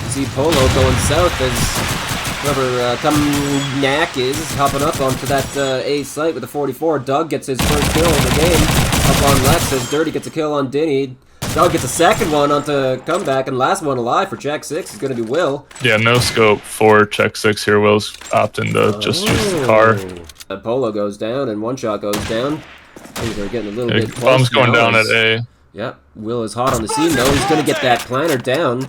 see Polo going south as whoever Kamnak is hopping up onto that A site with the 44. Doug gets his first kill of the game up on Lex as Dirty gets a kill on Dinny. Doug gets a second one onto comeback, and last one alive for Check6 is going to be Will. Yeah, no scope for Check6 here. Will's opting to just use the car. Polo goes down and one shot goes down. Things are getting a little bit close. Bomb's going down at A. Yeah, Will is hot on the scene though. He's going to get that planter down.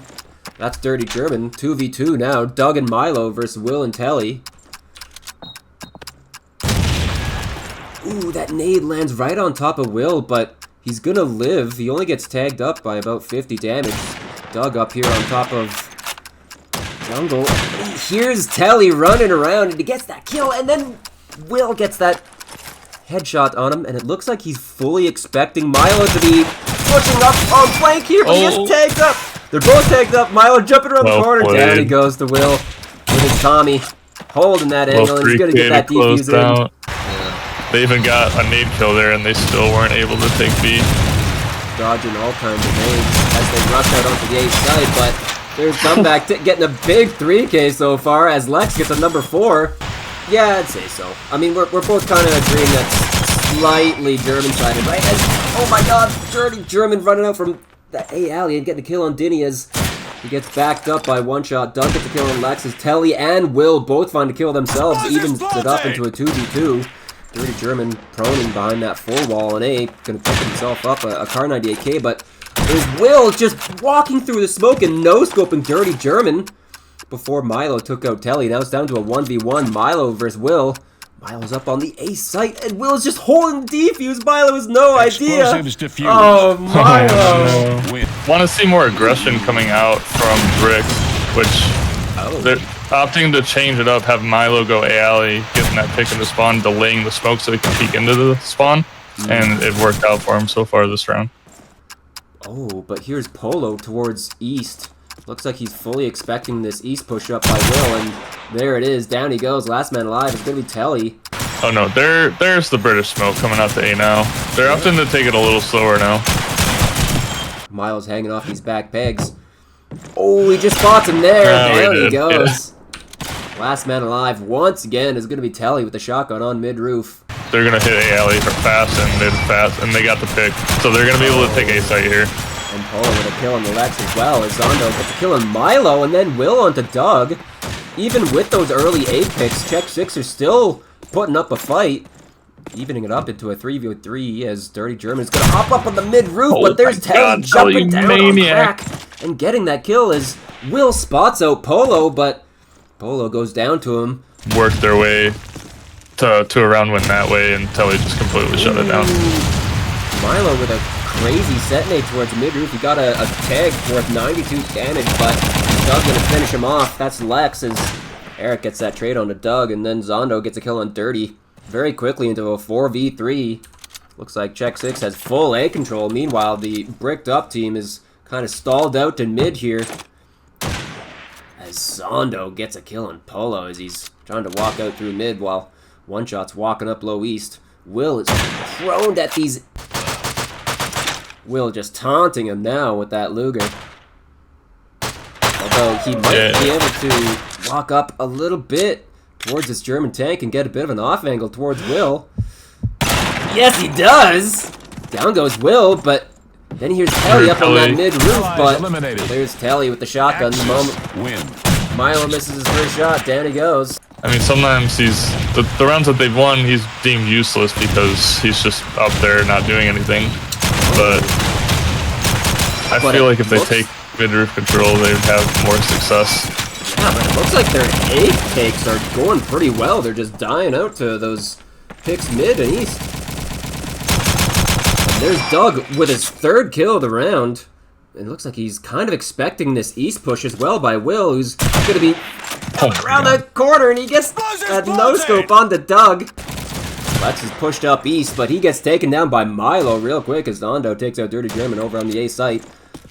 That's Dirty German. 2v2 now. Doug and Milo versus Will and Telly. Ooh, that nade lands right on top of Will, but he's gonna live. He only gets tagged up by about 50 damage. Doug up here on top of Jungle. Here's Telly running around, and he gets that kill, and then Will gets that headshot on him, and it looks like he's fully expecting Milo to be pushing up on flank here, but he gets tagged up. They're both tagged up. Milo jumping around the corner. Down he goes to Will with his Tommy, holding that angle, and he's gonna get that defuse in. They even got a nade kill there, and they still weren't able to take B. Dodging all kinds of nades as they rush out onto the A side, but there's comeback getting a big 3K so far as Lex gets a number 4. Yeah, I'd say so. I mean, we're both kind of agreeing that's slightly German-sided, right? As, oh my god, Dirty German running out from that A alley and getting a kill on Dinny as he gets backed up by one shot. Doug gets a kill on Lex as Telly and Will both find a kill themselves, evens it up into a 2v2. Dirty German proning behind that 4 wall on A, gonna pick himself up a car 98K, but there's Will just walking through the smoke and no-scoping Dirty German before Milo took out Telly. Now it's down to a 1v1, Milo versus Will. Milo's up on the A site, and Will's just holding defuse. Milo has no idea. Oh, Milo! Want to see more aggression coming out from Brick, which they're opting to change it up, have Milo go A alley, getting that pick in the spawn, delaying the smoke so he can peek into the spawn, and it worked out for him so far this round. Oh, but here's Polo towards East. Looks like he's fully expecting this East push up by Will, and there it is. Down he goes. Last man alive. It's going to be Telly. Oh no, there's the British smoke coming out to A now. They're opting to take it a little slower now. Milo's hanging off these back pegs. Oh, he just spots him there. Down he goes. Yeah. Last man alive once again is going to be Telly with the shotgun on mid-roof. They're going to hit A alley fast and mid fast, and they got the pick. So they're going to be able to take A site here. And Polo with a kill on the Lex as well as Zondo gets a kill on Milo, and then Will onto Doug. Even with those early A picks, Check6 are still putting up a fight. Evening it up into a 3v3 as Dirty German is going to hop up on the mid-roof, but there's Telly jumping down on crack and getting that kill as Will spots out Polo, but Polo goes down to him. Work their way to a round win that way, and Telly just completely shut it down. Milo with a crazy set nade towards mid-roof. He got a tag worth 92 damage, but Doug's going to finish him off. That's Lex as Eric gets that trade onto Doug, and then Zondo gets a kill on Dirty very quickly into a 4v3. Looks like Check6 has full A control. Meanwhile, the Bricked Up team is kind of stalled out to mid here as Zondo gets a kill on Polo as he's trying to walk out through mid while One Shot's walking up low east. Will is prone at these. Will just taunting him now with that Luger. Although he might be able to walk up a little bit towards this German tank and get a bit of an off angle towards Will. Yes, he does! Down goes Will, but then here's Telly up on that mid-roof, but there's Telly with the shotgun the moment Milo misses his first shot. Down he goes. I mean, sometimes the rounds that they've won, he's deemed useless because he's just up there not doing anything. But I feel like if they take mid-roof control, they'd have more success. Yeah, but it looks like their A takes are going pretty well. They're just dying out to those picks mid and east. And there's Doug with his 3rd kill of the round. It looks like he's kind of expecting this east push as well by Will, who's going to be around that corner, and he gets that no-scope onto Doug. Lex is pushed up east, but he gets taken down by Milo real quick as Zondo takes out Dirty German over on the A site.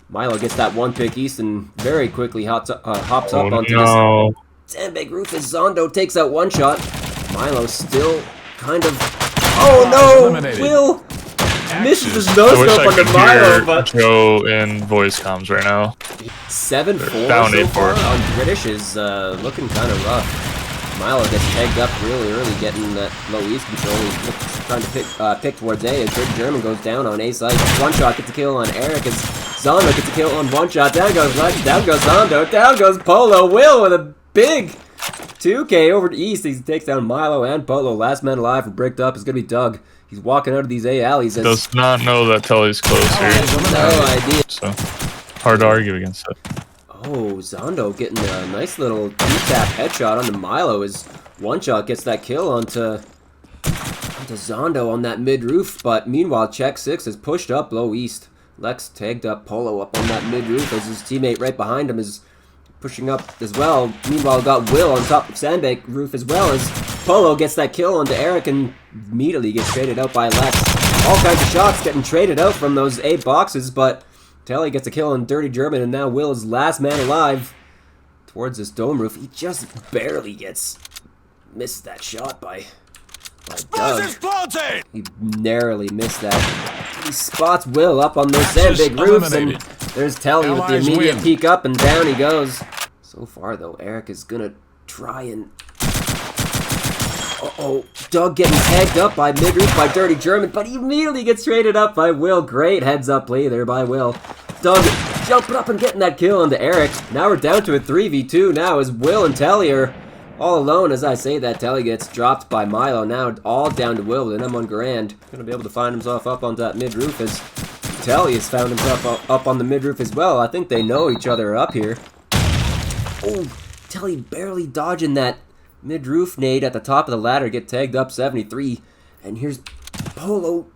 Milo gets that one pick east and very quickly hops up onto this sandbag roof as Zondo takes out one shot. Milo still kind of... Oh no! Will misses his no-scope onto Milo, but... Joe in voice comms right now. 7-4 down so 8-4. far on British is looking kind of rough. Milo gets tagged up really early, getting that low east control. He's trying to pick towards A, as Dirty German goes down on A side. One shot gets a kill on Eric, as Zondo gets a kill on one shot. Down goes Lex, down goes Zondo, down goes Polo. Will with a big 2K over to East. He takes down Milo and Polo. Last man alive for Bricked Up is going to be Doug. He's walking out of these A alleys. As Does not know that Telly's close here. No idea. So, hard to argue against it. Oh, Zondo getting a nice little two-tap headshot onto Milo as one shot gets that kill onto Zondo on that mid-roof. But meanwhile, Check6 is pushed up low east. Lex tagged up Polo up on that mid-roof as his teammate right behind him is pushing up as well. Meanwhile, got Will on top of Sandbank roof as well as Polo gets that kill onto Eric and immediately gets traded out by Lex. All kinds of shots getting traded out from those 8 boxes, but Telly gets a kill on Dirty German, and now Will is last man alive towards this dome roof. He just barely missed that shot by Doug. He narrowly missed that. He spots Will up on those sandbag roofs, and there's Telly with the immediate peek up, and down he goes. So far, though, Eric is gonna try and... Uh-oh, Doug getting tagged up by mid-roof by Dirty German, but he immediately gets traded up by Will. Great heads-up play there by Will. Doug jumping up and getting that kill onto Eric. Now we're down to a 3v2 now as Will and Telly are all alone. As I say that, Telly gets dropped by Milo. Now all down to Will with an M1 Grand. Gonna be able to find himself up on that mid-roof as Telly has found himself up on the mid-roof as well. I think they know each other up here. Oh, Telly barely dodging that mid-roof nade at the top of the ladder, get tagged up 73. And here's Polo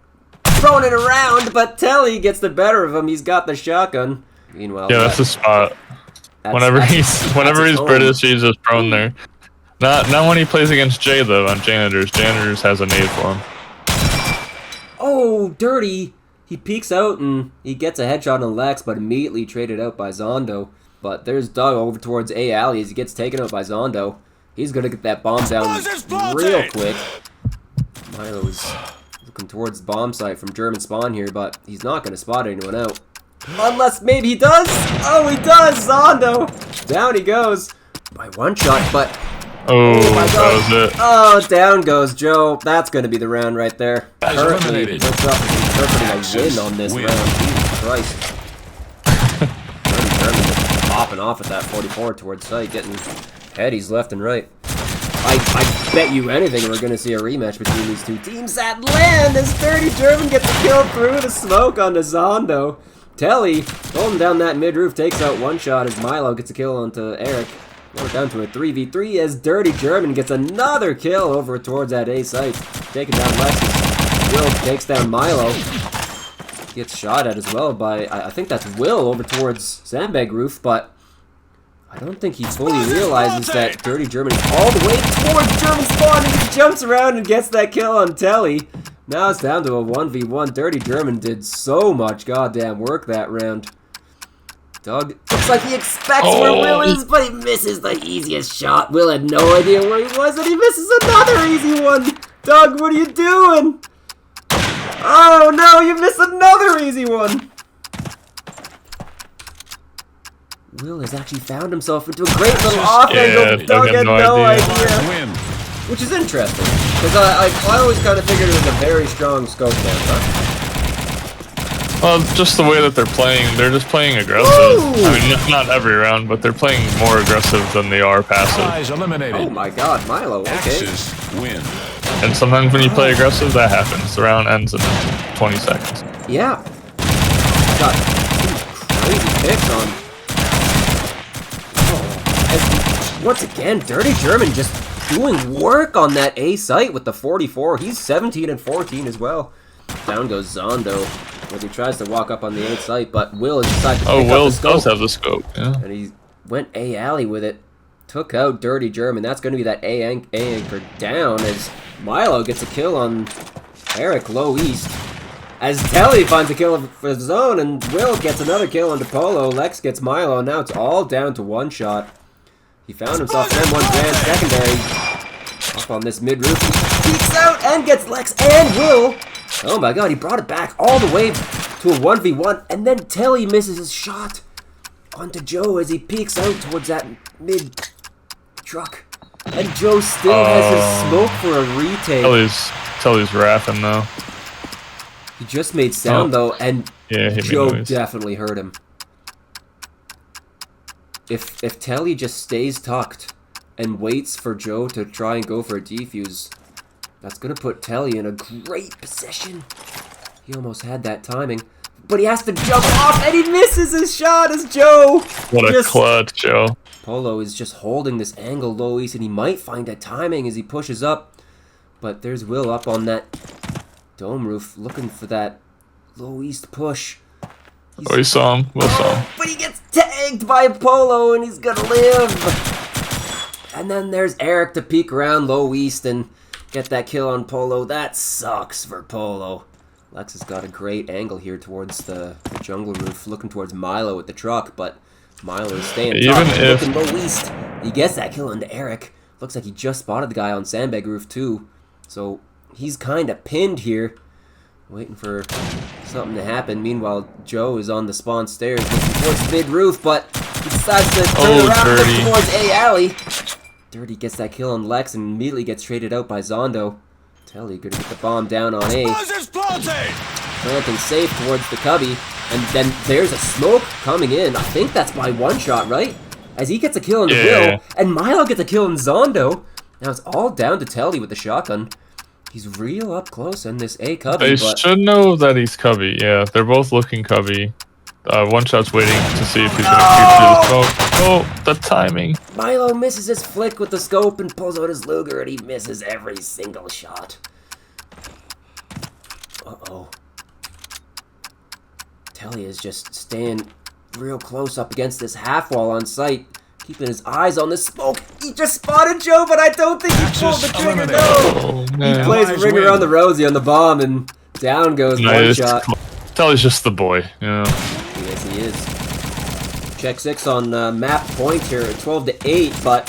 throwing it around, but Telly gets the better of him. He's got the shotgun. Meanwhile, yeah, that's the spot. Whenever he's British, he's just prone there. Not when he plays against Jay though on Janitors. Janitors has a nade for him. Oh, Dirty! He peeks out and he gets a headshot on Lex, but immediately traded out by Zondo. But there's Doug over towards A alley as he gets taken out by Zondo. He's gonna get that bomb down real quick. Milo's looking towards the bomb site from German spawn here, but he's not gonna spot anyone out. Unless maybe he does! Oh, he does! Zondo! Down he goes by one shot, but... Oh my God. That was it. Oh, down goes Joe. That's gonna be the round right there. Currently, Bricked Up is interpreting a win on this round. Jesus Christ. German just popping off at that 44 towards site, getting headies left and right. I bet you anything we're going to see a rematch between these two teams at land as Dirty German gets a kill through the smoke onto Zondo. Telly, holding down that mid-roof, takes out one shot as Milo gets a kill onto Eric. We're down to a 3v3 as Dirty German gets another kill over towards that A site. Taking down Lexus. Will takes down Milo. Gets shot at as well by, I think that's Will over towards Sandbag Roof, but I don't think he fully realizes that Dirty German is all the way towards German spawn and he jumps around and gets that kill on Telly. Now it's down to a 1v1. Dirty German did so much goddamn work that round. Doug looks like he expects where Will is, but he misses the easiest shot. Will had no idea where he was and he misses another easy one. Doug, what are you doing? Oh no, you missed another easy one. Will has actually found himself into a great little off angle. Doug had no idea. Which is interesting, because I always kind of figured it was a very strong scope there, huh? Well, just the way that they're playing, they're just playing aggressive. Ooh. I mean, not every round, but they're playing more aggressive than they are passive. Oh my God, Milo, okay. Win. And sometimes when you play aggressive, that happens. The round ends in 20 seconds. Yeah. Got crazy picks on. Once again, Dirty German just doing work on that A site with the 44. He's 17 and 14 as well. Down goes Zondo as he tries to walk up on the A site, but Will has decided to pick Will up the scope. does have the scope, yeah. And he went A alley with it. Took out Dirty German. That's going to be that A anchor down as Milo gets a kill on Eric low east. As Telly finds a kill for his own, and Will gets another kill onto Polo. Lex gets Milo, and now it's all down to one shot. He found himself an M1 Grand secondary. Up on this mid-roof, he peeks out and gets Lex and Will. Oh my God, he brought it back all the way to a 1v1, and then Telly misses his shot. onto Joe as he peeks out towards that mid-truck. And Joe still has his smoke for a retake. Telly's raffing though. He just made sound though, and yeah, Joe definitely hurt him. If Telly just stays tucked and waits for Joe to try and go for a defuse, that's gonna put Telly in a great position. He almost had that timing, but he has to jump off, and he misses his shot as Joe. What a clutch, Joe. Polo is just holding this angle low east, and he might find a timing as he pushes up. But there's Will up on that dome roof looking for that low east push. He saw him. Will saw him. But he gets tagged by Polo, and he's gonna live. And then there's Eric to peek around low east and get that kill on Polo. That sucks for Polo. Lex has got a great angle here towards the jungle roof, looking towards Milo with the truck, but Milo is staying top, looking low east. He gets that kill into Eric. Looks like he just spotted the guy on sandbag roof too. So he's kind of pinned here, waiting for something to happen. Meanwhile, Joe is on the spawn stairs looking towards mid roof, but he decides to turn around and look towards A alley. Dirty gets that kill on Lex and immediately gets traded out by Zondo. Telly gonna get the bomb down on A. Planting safe towards the cubby, and then there's a smoke coming in. I think that's by one shot, right? As he gets a kill on the Will, and Milo gets a kill on Zondo. Now it's all down to Telly with the shotgun. He's real up close in this A cubby. They should know that he's cubby. Yeah, they're both looking cubby. One shot's waiting to see if he's gonna creep through the smoke. Oh, the timing. Milo misses his flick with the scope and pulls out his Luger, and he misses every single shot. Uh-oh. Telly is just staying real close up against this half wall on site, keeping his eyes on the smoke. He just spotted Joe, but I don't think he pulled the trigger. No! Oh, he plays a ring around the rosy on the bomb, and down goes one shot. Telly's just the boy, you know. Yes, he is. Check6 on map point here at 12-8, but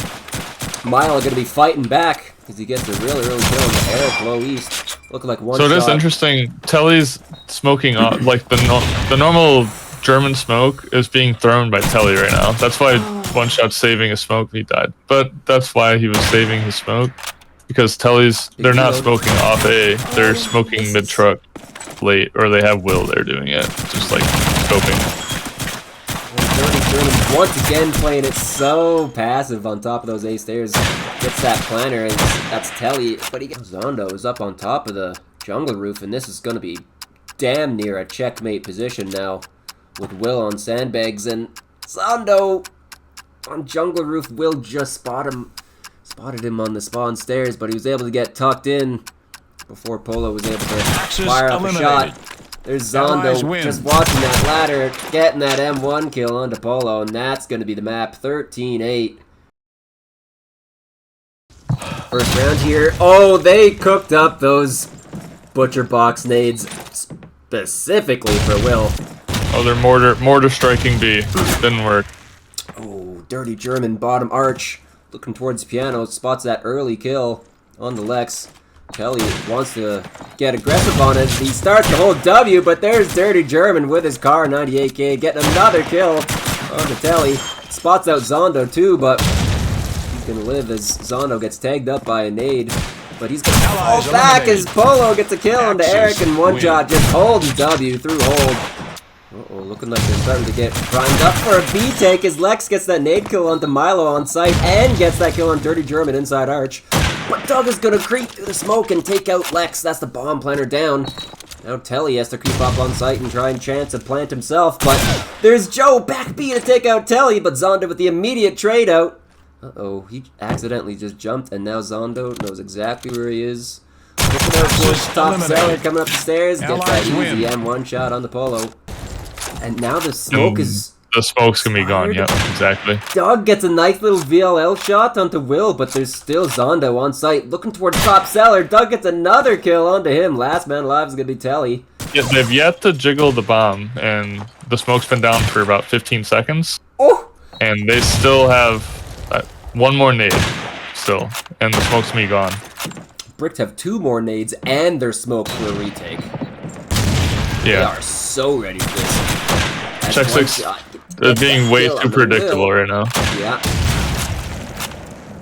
Milo going to be fighting back because he gets a really early kill on the Eric low east. Looking like one shot. So it is interesting. Telly's smoking off, like the normal German smoke is being thrown by Telly right now. That's why one shot's saving his smoke. He died, but that's why he was saving his smoke because they're not smoking off A. They're smoking mid truck late, or they have Will there doing it, just like scoping. Dirty German once again playing it so passive on top of those A stairs. Gets that planner, and that's Telly, but he gets Zondo is up on top of the jungle roof, and this is going to be damn near a checkmate position now with Will on sandbags, and Zondo on jungle roof. Will just spotted him on the spawn stairs, but he was able to get tucked in before Polo was able to fire up a shot. There's Zondo just watching that ladder, getting that M1 kill onto Polo, and that's going to be the map. 13-8. First round here. Oh, they cooked up those butcher box nades specifically for Will. Oh, they're mortar striking B. Didn't work. Oh, dirty German bottom arch. Looking towards piano, spots that early kill on the Lex. Telly wants to get aggressive on it. He starts to hold W, but there's Dirty German with his car 98K getting another kill onto Telly. Spots out Zondo too, but he's gonna live as Zondo gets tagged up by a nade. But he's gonna fall back as Polo gets a kill onto Eric, and one shot just holds W through hold. Uh-oh, looking like they're starting to get primed up for a B take as Lex gets that nade kill onto Milo on site and gets that kill on Dirty German inside arch. But Doug is gonna creep through the smoke and take out Lex. That's the bomb planter down. Now Telly has to creep up on site and try and chance to plant himself, but there's Joe back B to take out Telly, but Zondo with the immediate trade out. Uh-oh, he accidentally just jumped, and now Zondo knows exactly where he is. Looking out towards top cellar, coming up the stairs, gets that easy M1 shot on the Polo. And now the smoke is... The smoke's gonna be gone, yep, exactly. Doug gets a nice little VLL shot onto Will, but there's still Zondo on site. Looking towards top cellar, Doug gets another kill onto him. Last man alive is gonna be Telly. Yeah, they've yet to jiggle the bomb, and the smoke's been down for about 15 seconds. Oh! And they still have one more nade, still, and the smoke's gonna be gone. Bricked have 2 more nades and their smoke for a retake. Yeah. They are so ready for this. Check6. They're being way too predictable right now. Yeah.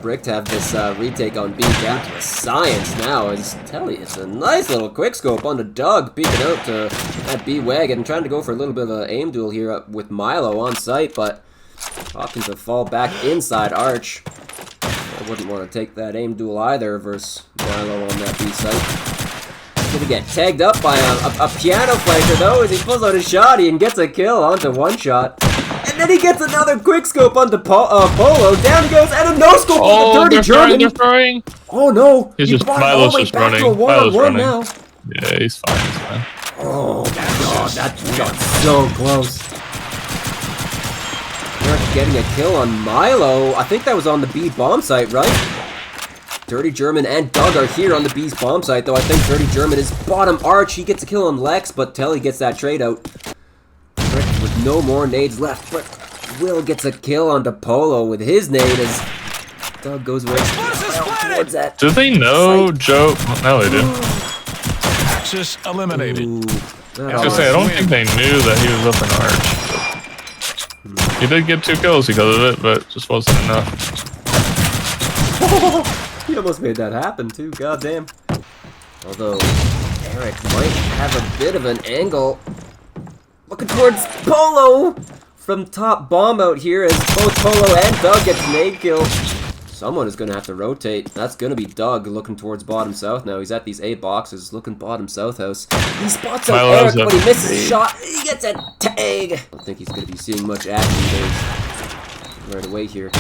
Bricked have this retake on B down to a science now. As Telly, it's a nice little quickscope on the Doug, peeking out to that B wagon, trying to go for a little bit of an aim duel here with Milo on site, but opting to fall back inside Arch. I wouldn't want to take that aim duel either versus Milo on that B site. Gonna get tagged up by a piano flanker though as he pulls out a shotty and gets a kill onto one shot. And then he gets another quickscope onto Polo. Down he goes and a no-scope on the dirty German. They're throwing. Oh no! He's just Milo's just running. Milo's running. Now. Yeah, he's fine. He's fine. Oh god, that got so close. They're getting a kill on Milo. I think that was on the B bomb site, right? Dirty German and Doug are here on the B's bomb site, though I think Dirty German is bottom Arch. He gets a kill on Lex, but Telly gets that trade out. Brick with no more nades left, but Will gets a kill onto Polo with his nade as Doug goes away towards that. Do they know Joe? No, they do. Axis eliminated. I was gonna say, I don't think they knew that he was up in Arch. He did get 2 kills because of it, but it just wasn't enough. He almost made that happen too, goddamn. Although Eric might have a bit of an angle. Looking towards Polo from top bomb out here as both Polo and Doug get nade kill. Someone is gonna have to rotate. That's gonna be Doug looking towards bottom south now. He's at these A boxes looking bottom south house. He spots out Eric, but he misses a shot. He gets a tag. I don't think he's gonna be seeing much action right away here.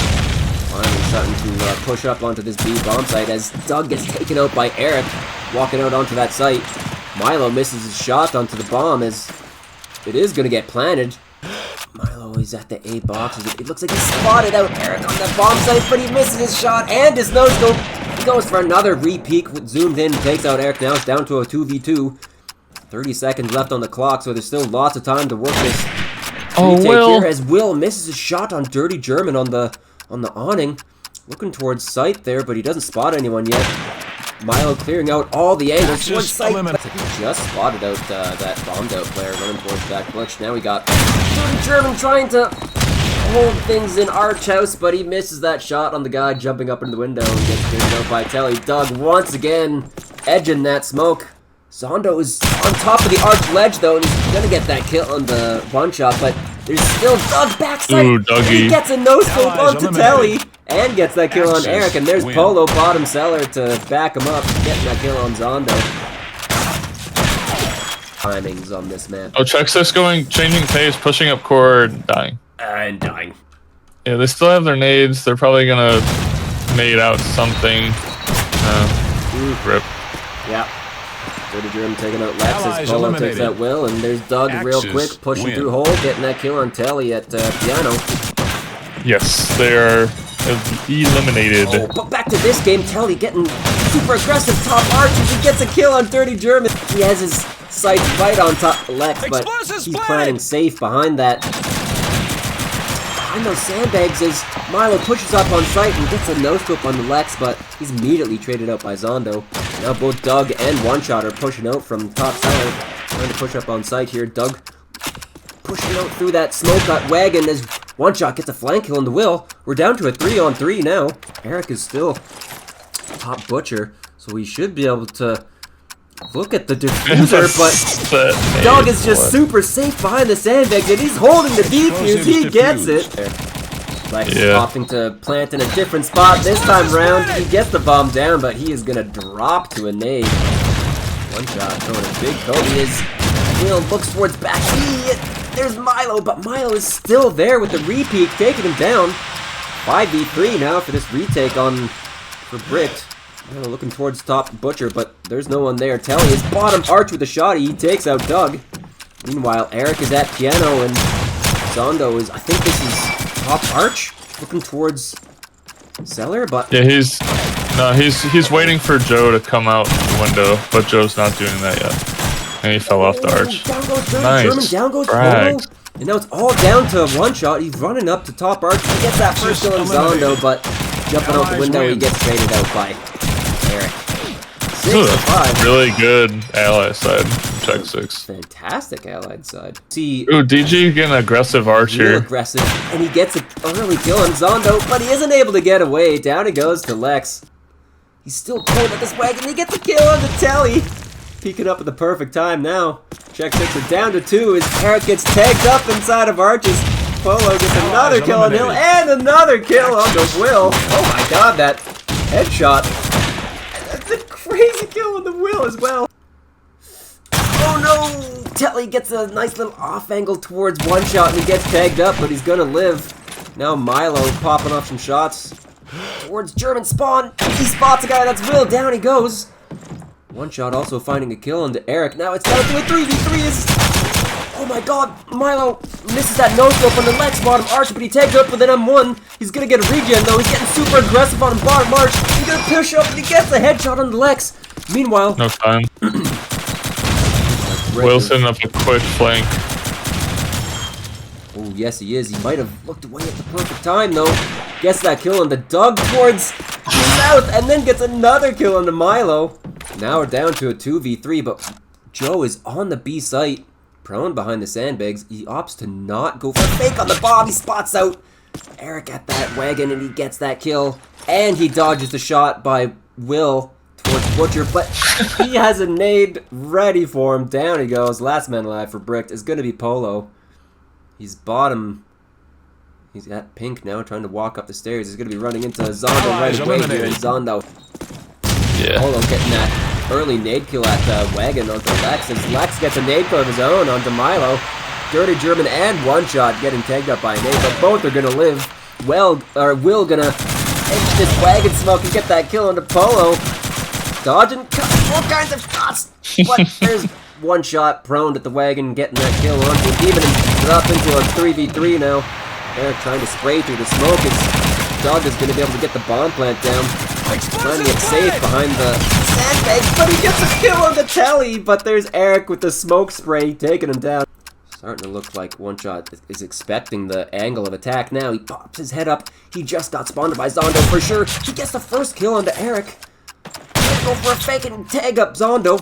Finally starting to push up onto this B bomb site as Doug gets taken out by Eric, walking out onto that site. Milo misses his shot onto the bomb as it is going to get planted. Milo is at the A boxes. It looks like he spotted out Eric on the bomb site, but he misses his shot and his no-scope. He goes for another re-peek, zoomed in, takes out Eric. Now it's down to a 2v2. 30 seconds left on the clock, so there's still lots of time to work this retake here as Will misses his shot on Dirty German on the awning, looking towards site there, but he doesn't spot anyone yet. Milo clearing out all the angles towards site, but he just spotted out that bombed out player running towards back glitch. Now we got Dirty German trying to hold things in Arch House, but he misses that shot on the guy jumping up in the window and gets cleared out by Telly. Doug once again edging that smoke. Zondo is on top of the Arch ledge though, and he's gonna get that kill on the one shot, but there's still Doug backside. Ooh, Dougie. He gets a no-scope onto Telly and gets that kill on Eric, and there's Polo bottom cellar to back him up, getting that kill on Zondo. Timings on this map. Oh, Check6 going, changing pace, pushing up core, dying. And dying. Yeah, they still have their nades. They're probably gonna nade out something. Rip. Yeah. Dirty German taking out Lex as Polo takes out Will, and there's Doug real quick pushing through hole, getting that kill on Telly at piano. Yes, they are eliminated. Oh, but back to this game, Telly getting super aggressive top Arch as he gets a kill on Dirty German. He has his sights right on top Lex, but he's planning safe behind that. Behind those sandbags as Milo pushes up on site and gets a no-scope on the Lex, but he's immediately traded out by Zondo. Now both Doug and One Shot are pushing out from top cellar, trying to push up on site here. Doug pushing out through that smoke wagon as One Shot gets a flank kill on the Will. We're down to a 3-on-3 now. Eric is still top butcher, so we should be able to look at the diffuser, but Doug is just super safe behind the sandbags, and he's holding the defuse. He gets it. Lex opting to plant in a different spot this time round. He gets the bomb down, but he is gonna drop to a nade. One Shot throwing a big Kobe as Will looks towards back. There's Milo, but Milo is still there with the re-peek, taking him down. 5v3 now for this retake for Bricked. Looking towards top butcher, but there's no one there. Telly is bottom Arch with a shot. He takes out Doug. Meanwhile, Eric is at piano, and Zondo is, I think this is top Arch, looking towards cellar, but yeah, he's waiting for Joe to come out the window, but Joe's not doing that yet, and he fell off the Arch. Down goes German, Nice. down goes Polo, and now it's all down to One Shot. He's running up to top Arch. He gets that first kill on Zondo, but jumping out the window, he gets traded out by Eric. 6-5. Really good ally side from Check6. Fantastic allied side. See, Ooh, DG getting aggressive arch real here. aggressive, and he gets an early kill on Zondo, but he isn't able to get away. Down he goes to Lex. He's still pulling at this wagon. He gets a kill on the telly. Peeking up at the perfect time now. Check6 are down to 2 as Eric gets tagged up inside of Arches. Polo gets another kill on Hill and another kill on the Will. Oh my god, that headshot. That's a crazy kill on the Will as well. Oh no! Telly gets a nice little off angle towards one shot and he gets tagged up, but he's gonna live. Now Milo popping off some shots towards German spawn. He spots a guy, that's Will. Down he goes. One shot also finding a kill onto Eric. Now it's down to a 3v3. Oh my god, Milo misses that no-scope on the Lex bottom arch, but he tagged up with an M1. He's gonna get a regen though. He's getting super aggressive on bottom arch. He's gonna push up and he gets a headshot on the Lex. Meanwhile, no time. Wilson up a quick flank. Oh yes he is. He might have looked away at the perfect time though. Gets that kill on the Doug towards the south and then gets another kill on the Milo. Now we're down to a 2v3, but Joe is on the B site. Prone behind the sandbags. He opts to not go for a fake on the bomb. He spots out Eric at that wagon and he gets that kill. And he dodges the shot by Will towards Butcher, but he has a nade ready for him. Down he goes. Last man alive for Bricked is going to be Polo. He's bottom. He's at pink now, trying to walk up the stairs. He's going to be running into Zondo right away here. And Zondo. Yeah. Polo getting that early nade kill at the wagon onto Lex, as Lex gets a nade kill of his own onto Milo. Dirty German and one shot getting tagged up by a nade, but both are gonna live. Will gonna edge this wagon smoke and get that kill onto Polo. Dodging all kinds of shots, but there's one shot prone at the wagon, getting that kill onto him, even up into a 3v3 now. They're trying to spray through the smoke as Dog is gonna be able to get the bomb plant down. Trying to get safe behind the sandbags, but he gets a kill on the telly. But there's Eric with the smoke spray taking him down. Starting to look like One Shot is expecting the angle of attack now. He pops his head up. He just got spawned by Zondo for sure. He gets the first kill onto Eric. Let's go for a fake and tag up Zondo.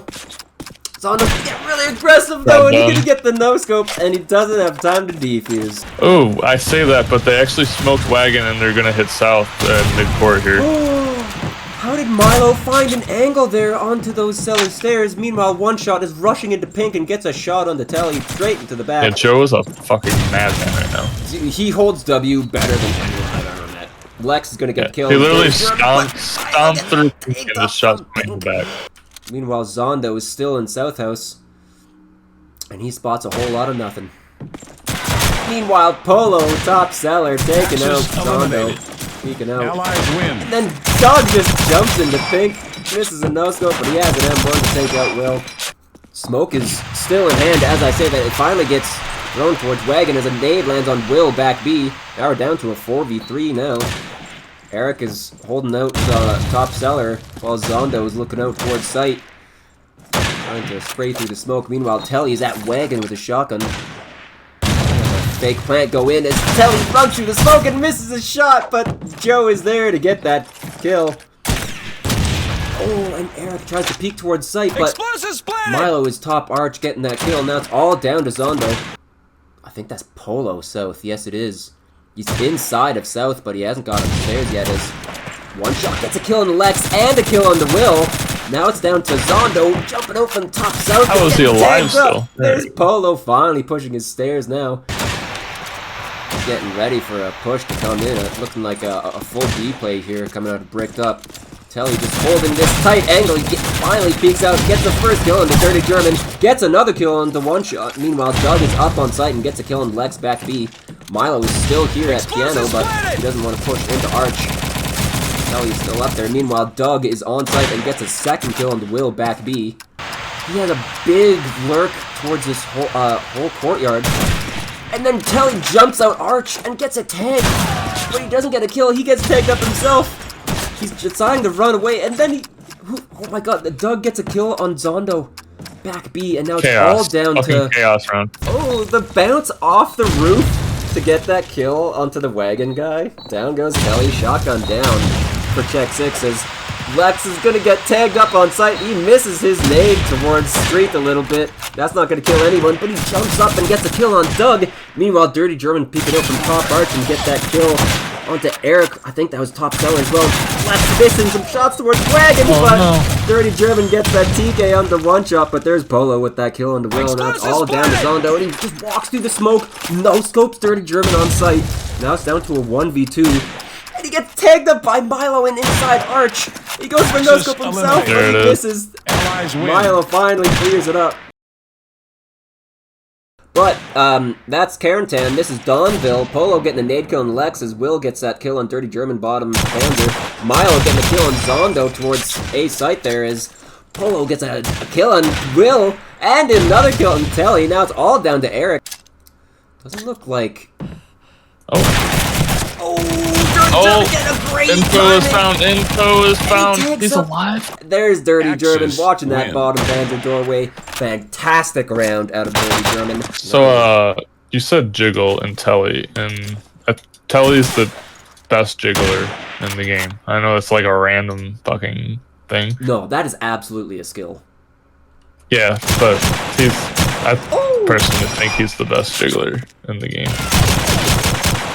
Zondo get really aggressive though, and he's gonna get the no-scope, and he doesn't have time to defuse. Oh, I say that, but they actually smoked wagon and they're gonna hit south mid-court here. How did Milo find an angle there onto those cellar stairs? Meanwhile, One Shot is rushing into pink and gets a shot on the telly straight into the back. Yeah, Joe is a fucking madman right now. He holds W better than anyone I've ever met. Lex is gonna get killed. He literally stomped through pink and just shot in the back. Meanwhile, Zondo is still in South House, and he spots a whole lot of nothing. Meanwhile, Polo, top seller, taking out Zondo. Peeking out. Allies win. And then Dog just jumps into pink. Misses a no-scope, but he has an M1 to take out Will. Smoke is still in hand as I say that. It finally gets thrown towards Wagon as a nade lands on Will back B. Now we're down to a 4v3 now. Eric is holding out top seller while Zondo is looking out towards site. Trying to spray through the smoke. Meanwhile, Telly is at Wagon with a shotgun. Fake plant go in as Telly runs through the smoke and misses a shot, but Joe is there to get that kill. Oh, and Eric tries to peek towards site, but Milo is top arch getting that kill. Now it's all down to Zondo. I think that's Polo South. Yes, it is. He's inside of South, but he hasn't got upstairs yet as One Shot gets a kill on the Lex and a kill on the Will. Now it's down to Zondo jumping out from top South. How is he alive still? There's Polo finally pushing his stairs now. Getting ready for a push to come in. Looking like a full B play here coming out of Bricked Up. Telly just holding this tight angle. He finally peeks out, gets the first kill on the Dirty German, gets another kill on the One Shot. Meanwhile, Doug is up on site and gets a kill on Lex back B. Milo is still here at piano, but he doesn't want to push into arch. Telly's still up there. Meanwhile, Doug is on site and gets a second kill on the Will back B. He has a big lurk towards this whole courtyard. And then Telly jumps out arch and gets a tag. But he doesn't get a kill, he gets tagged up himself. He's deciding to run away, and then oh my god, the Doug gets a kill on Zondo. Back B, and now it's all down to chaos round. Oh, the bounce off the roof to get that kill onto the wagon guy. Down goes Telly, shotgun down for Check6 as Lex is gonna get tagged up on site. He misses his nade towards Street a little bit. That's not gonna kill anyone, but he jumps up and gets a kill on Doug. Meanwhile, Dirty German peeking out from top arch and get that kill onto Eric. I think that was top seller as well. Lex missing some shots towards Dragon, but Dirty German gets that TK on the one shot, but there's Polo with that kill on the Will. Now it's all down to Zondo, and he just walks through the smoke. No scopes Dirty German on site. Now it's down to a 1v2. And he gets tagged up by Milo in inside arch. He goes for no scope himself, but he misses. Milo finally clears it up. But, that's Carentan. This is Donville. Polo getting a nade kill on Lex as Will gets that kill on Dirty German bottom Panzer. Milo getting a kill on Zondo towards A site there as Polo gets a kill on Will and another kill on Telly. Now it's all down to Eric. Doesn't look like... Info is found. He's alive. There's Dirty German watching that bottom Panzer doorway. Fantastic round out of Dirty German. So, you said Jiggle and Telly, and Telly's the best jiggler in the game. I know it's like a random fucking thing. No, that is absolutely a skill. Yeah, but I personally think he's the best jiggler in the game.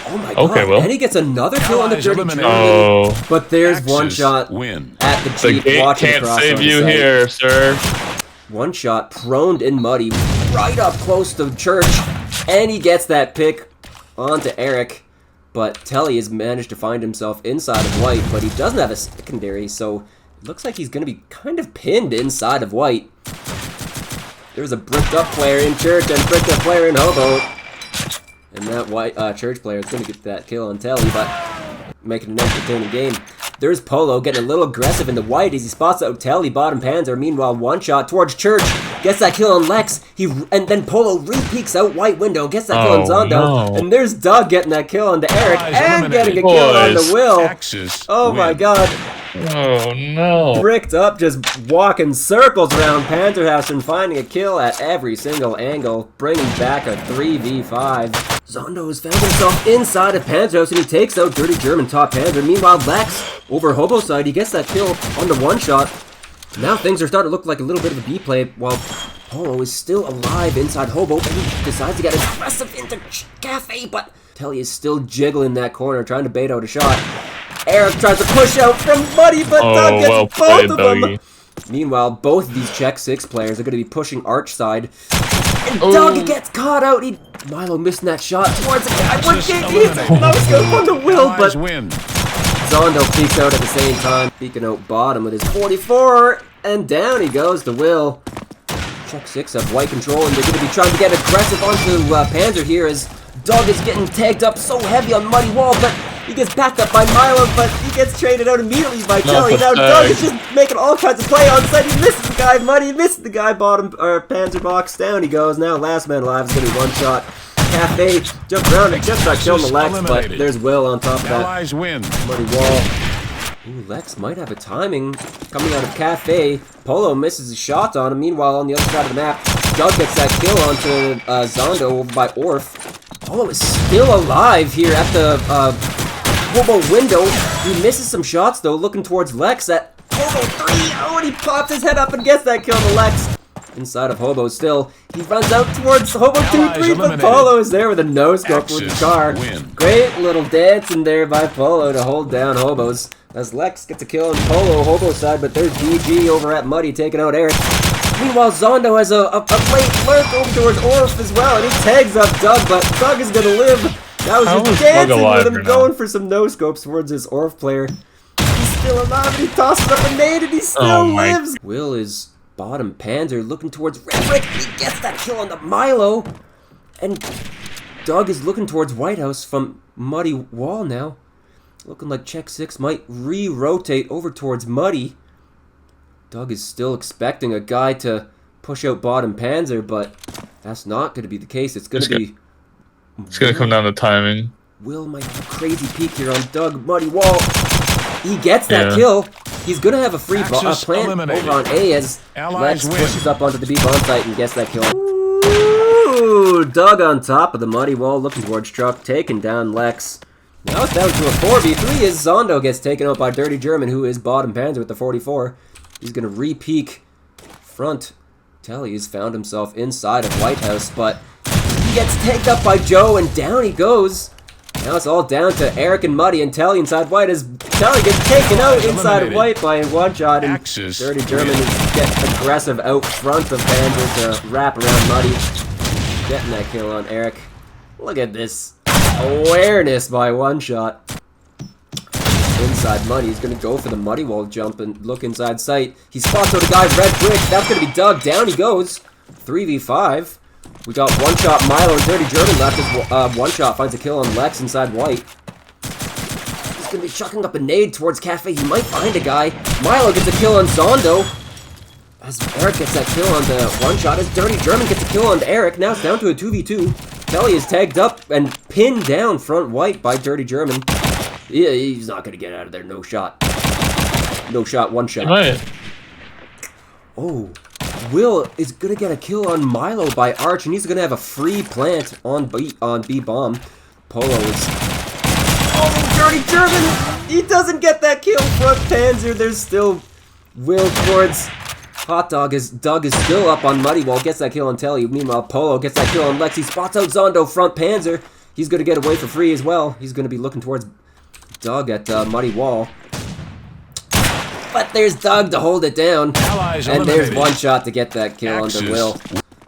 Oh my god, okay, well. And he gets another kill on the Dirty German, but there's one shot at the Chief watching can't across save on you site. here, sir. One shot, proned in Muddy, right up close to Church, and he gets that pick onto Eric, but Telly has managed to find himself inside of White, but he doesn't have a secondary, so it looks like he's going to be kind of pinned inside of White. There's a bricked up player in Church and bricked up player in Hobo. And that White Church player is going to get that kill on Telly, but making an entertaining game. There's Polo getting a little aggressive in the White as he spots out Telly, bottom Panzer. Meanwhile, one shot towards Church, gets that kill on Lex. And then Polo re-peeks out White window, gets that kill on Zondo. No. And there's Doug getting that kill onto Eric and getting a kill on the Will. Oh my god. Oh no. Bricked Up just walking circles around Panzerhaus and finding a kill at every single angle, bringing back a 3v5. Zondo has found himself inside of Panzerhaus and he takes out Dirty German top Panzer. Meanwhile, Lex, over Hobo side, he gets that kill on the one shot. Now things are starting to look like a little bit of a B play while Polo is still alive inside Hobo and he decides to get aggressive into Cafe, but Telly is still jiggling that corner, trying to bait out a shot. Eric tries to push out from Muddy, but Doug gets both of them. Meanwhile, both of these Check6 players are going to be pushing Arch side. And Doug gets caught out. Milo missing that shot towards the guy. He's no-scope on the Will, but Zondo peeks out at the same time. Peeking out bottom with his 44. And down he goes to Will. Check6 have White control, and they're going to be trying to get aggressive onto Panzer here as Doug is getting tagged up so heavy on Muddy Wall, but he gets backed up by Milo, but he gets traded out immediately by Telly. Now Doug is just making all kinds of play on site. He misses the guy, Muddy misses the guy, bottom Panzer box. Down he goes. Now last man alive is going to be one shot. Cafe jumps around and just got killed in the Lex, but there's Will on top of that. Muddy Wall. Ooh, Lex might have a timing coming out of Cafe. Polo misses a shot on him. Meanwhile, on the other side of the map, Doug gets that kill onto Zondo over by Orf. Polo is still alive here at the Hobo window. He misses some shots though, looking towards Lex at Hobo 3. Oh, and he pops his head up and gets that kill on the Lex. Inside of Hobo still. He runs out towards Hobo 2-3, but Polo is there with a no-scope with the car. Great little dancing there by Polo to hold down Hobos. As Lex gets a kill on Polo, Hobo side, but there's GG over at Muddy taking out Eric. Meanwhile, Zondo has a late lurk over towards Orf as well, and he tags up Doug, but Doug is going to live. That was just dancing with him, going for some no-scopes towards this Orf player. He's still alive, and he tosses up a nade, and he still lives. Will is bottom Panzer looking towards Redrick. He gets that kill on the Milo. And Doug is looking towards White House from Muddy Wall now. Looking like Check6 might re-rotate over towards Muddy. Doug is still expecting a guy to push out bottom Panzer, but that's not going to be the case. It's going to be... It's going to come down to timing. Will might have a crazy peek here on Doug Muddy Wall. He gets that kill. He's going to have a free plant over on A as Lex pushes up onto the B bomb site and gets that kill. Ooh, Doug on top of the Muddy Wall looking towards Truck, taking down Lex. Now it's down to a 4v3 as Zondo gets taken out by Dirty German, who is bottom Panzer with the 44. He's going to re-peek front. Telly's found himself inside of White House, but he gets taken up by Joe, and down he goes. Now it's all down to Eric and Muddy, and Telly inside White as Telly gets taken out inside of White by a one-shot, and Dirty German gets aggressive out front of Panzer to wrap around Muddy. Getting that kill on Eric. Look at this awareness by one shot. Inside Muddy, he's gonna go for the Muddy wall jump and look inside sight. He spots out a guy, red brick. That's gonna be Doug. Down he goes. 3v5. We got one shot Milo and Dirty German left as one shot finds a kill on Lex inside White. He's gonna be chucking up a nade towards Cafe. He might find a guy. Milo gets a kill on Zondo. As Eric gets that kill on the one shot, as Dirty German gets a kill on Eric. Now it's down to a 2v2. Telly is tagged up and pinned down front White by Dirty German. Yeah, he's not gonna get out of there. No shot. No shot, one shot. Right. Oh, Will is gonna get a kill on Milo by Arch, and he's gonna have a free plant on B bomb. Polo is. Oh, Dirty German! He doesn't get that kill. Front Panzer. There's still Will towards Hot Dog. Doug is still up on Muddy Wall. Gets that kill on Telly. Meanwhile, Polo gets that kill on Lex. He spots out Zondo. Front Panzer. He's gonna get away for free as well. He's gonna be looking towards Doug at Muddy Wall. But there's Doug to hold it down. And there's one shot to get that kill onto Will.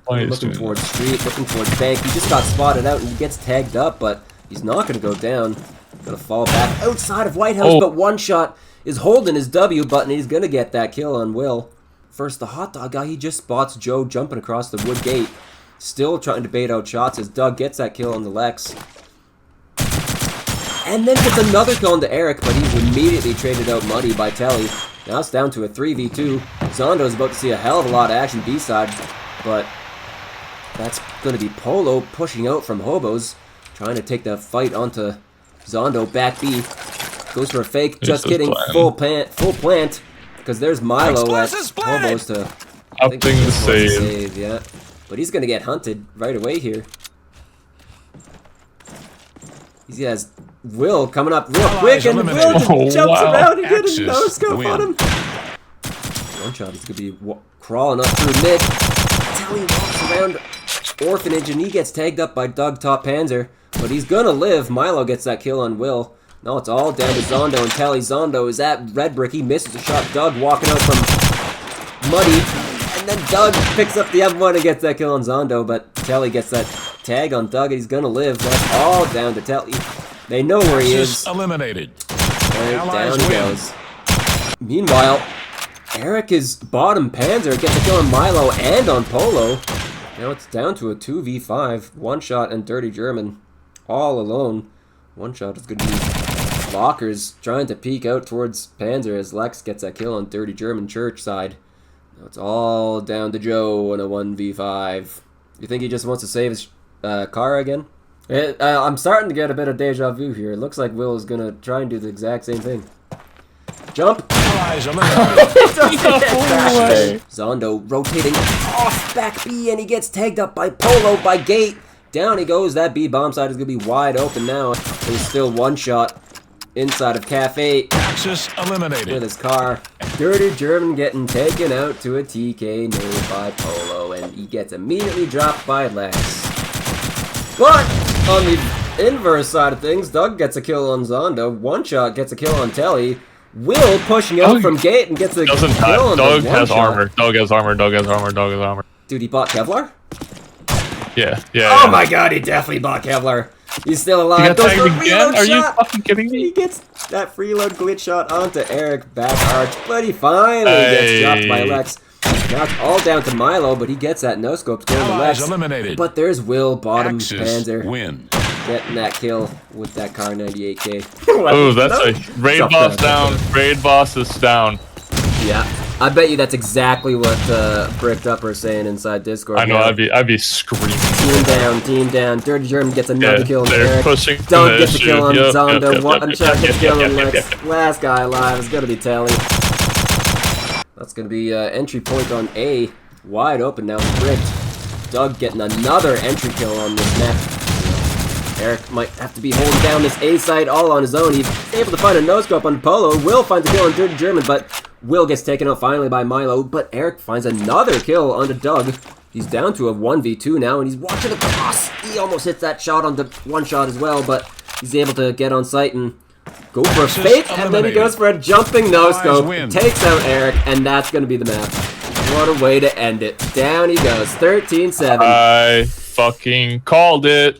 Looking towards Street, looking towards Bank. He just got spotted out and he gets tagged up, but he's not going to go down. Going to fall back outside of White House, but one shot is holding his W button. He's going to get that kill on Will. First, the Hot Dog guy, he just spots Joe jumping across the wood gate. Still trying to bait out shots as Doug gets that kill on the Lex. And then gets another kill on to Eric, but he's immediately traded out Muddy by Telly. Now it's down to a 3v2. Zondo's about to see a hell of a lot of action B-side, but that's going to be Polo pushing out from Hobos, trying to take the fight onto Zondo. Back B. Goes for a fake. Just kidding. Full plant. Because there's Milo at Hobos to... I think the save. Yeah. But he's going to get hunted right away here. He has Will coming up real quick, and Will just jumps around and gets a no-scope on him. One shot, he's going to be crawling up through mid. Telly walks around Orphanage, and he gets tagged up by Doug Top Panzer. But he's going to live. Milo gets that kill on Will. Now it's all down to Zondo and Telly. Zondo is at red brick. He misses a shot. Doug walking out from Muddy. And then Doug picks up the M1 and gets that kill on Zondo. But Telly gets that tag on Doug, and he's going to live. That's all down to Telly. They know where he is. Eliminated. And down he goes. Meanwhile, Eric is bottom Panzer. Gets a kill on Milo and on Polo. Now it's down to a 2v5. One shot and Dirty German all alone. One shot is going to be Lockers trying to peek out towards Panzer as Lex gets that kill on Dirty German Church side. Now it's all down to Joe in a 1v5. You think he just wants to save his car again? I'm starting to get a bit of deja vu here. It looks like Will is going to try and do the exact same thing. Jump! Zondo rotating off back B, and he gets tagged up by Polo by Gate. Down he goes. That B bomb side is going to be wide open now. There's still one shot inside of Cafe. Axis eliminated. With his car. Dirty German getting taken out to a TK nade by Polo, and he gets immediately dropped by Lex. But on the inverse side of things, Doug gets a kill on Zondo. One shot gets a kill on Telly. Will pushing out from Gate and gets a kill on Doug the has one armor. shot. Doug has armor. Doug has armor. Doug has armor. Dude, he bought Kevlar? Yeah. Oh my god, he definitely bought Kevlar. He's still alive. Goes for a reload shot. Are you fucking kidding me? He gets that freeload glitch shot onto Eric back arch, but he finally gets dropped by Lex. Now it's all down to Milo, but he gets that no-scope going to Lex. Eliminated. But there's Will, bottom Axis Panzer, win. getting that kill with that car 98K. Oh, that's a raid boss down. Raid boss is down. Yeah, I bet you that's exactly what Bricked Up are saying inside Discord. I know, I'd be screaming. Team down. Dirty German gets another kill on Eric. Pushing. Don't get the kill on Zondo. One shot gets kill on Lex. Last guy alive is gonna be Telly. That's gonna be entry point on A. Wide open now for Bricked. Doug getting another entry kill on this map. Eric might have to be holding down this A side all on his own. He's able to find a no-scope on Polo. Will finds a kill on Dirty German, but Will gets taken out finally by Milo. But Eric finds another kill onto Doug. He's down to a 1v2 now, and he's watching the cross. He almost hits that shot on the one shot as well, but he's able to get on site and go for a fake, and then he goes for a jumping no-scope, takes out Eric, and that's going to be the map. What a way to end it. Down he goes, 13-7. I fucking called it.